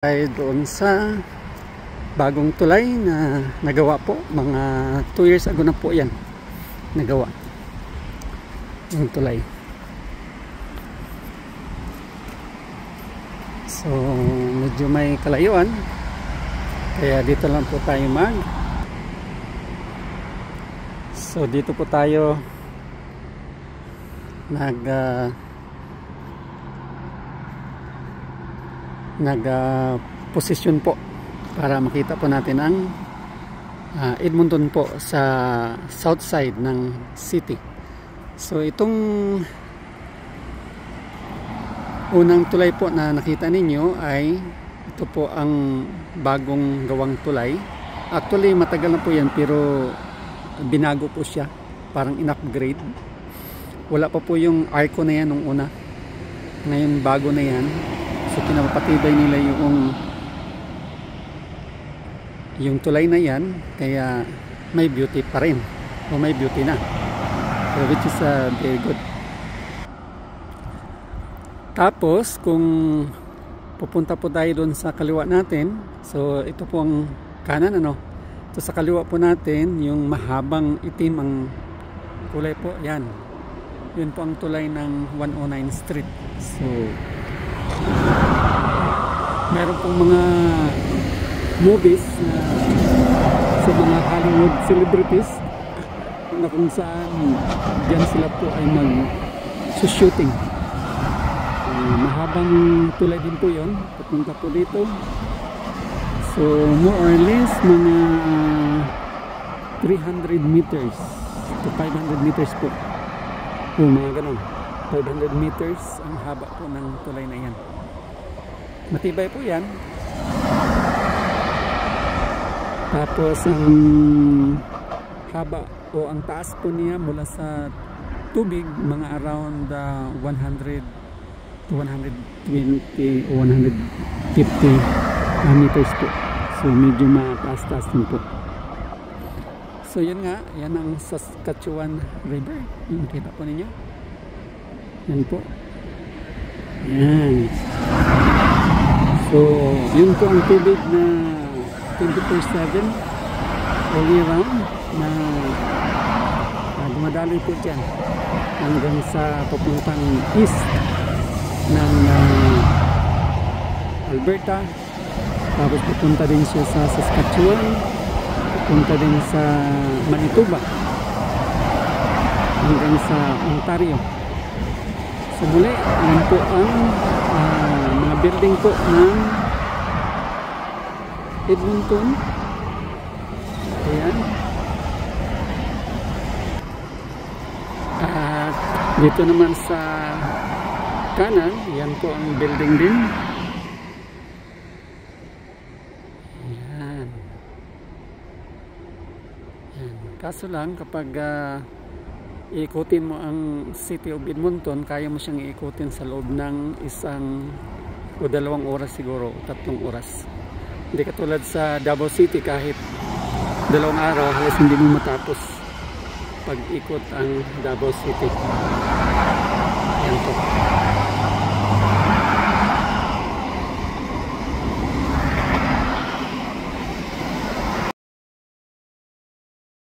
Ay doon sa bagong tulay na nagawa po, mga 2 years ago na po yan nagawa yung tulay. So medyo may kalayuan, kaya dito lang po tayo so dito po tayo posisyon po para makita po natin ang Edmonton po sa south side ng city. So itong unang tulay po na nakita ninyo ay ito po ang bagong gawang tulay. Actually matagal na po yan, pero binago po siya, parang in-upgrade. Wala pa po yung arco na yan nung una, ngayon bago na yan. So pinapatibay nila yung tulay na yan, kaya may beauty pa rin, o may beauty na, so, which is very good. Tapos kung pupunta po tayo doon sa kaliwa natin, so ito po ang kanan, so sa kaliwa po natin yung mahabang itim ang kulay po, yan, yun po ang tulay ng 109 Street. So meron pong mga movies sa mga Hollywood celebrities na kung saan diyan sila po ay mag-shooting. Mahabang tulay din po yun, papunta po dito. So more or less mga 300 meters to 500 meters po, mga ganon, 500 meters ang haba po ng tulay na yan. Matibay po yan. Tapos ang haba o ang taas po niya mula sa tubig, mga around 100 to 120 o 150 meters po. So medyo mataas-taas din po. So yun nga, yan ang Saskatchewan River. Yung makita po ninyo, yan po, yan. So yun po ang tubig na 24/7 all year round na dumadaloy po dyan hanggang sa papuntang east ng Alberta. Tapos pupunta din siya sa Saskatchewan, pupunta din sa Manitoba, hanggang sa Ontario. So muli, yan po ang mga building po ng Edmonton. Ayan. At dito naman sa kanan, yan po ang building din. Ayan. Ayan. Kaso lang, kapag iikutin mo ang City of Edmonton, kaya mo siyang iikutin sa loob ng 1 o 2 oras siguro, 3 oras. Hindi katulad sa Davao City, kahit 2 araw halos hindi mo matapos pag ikot ang Davao City. Ayan po.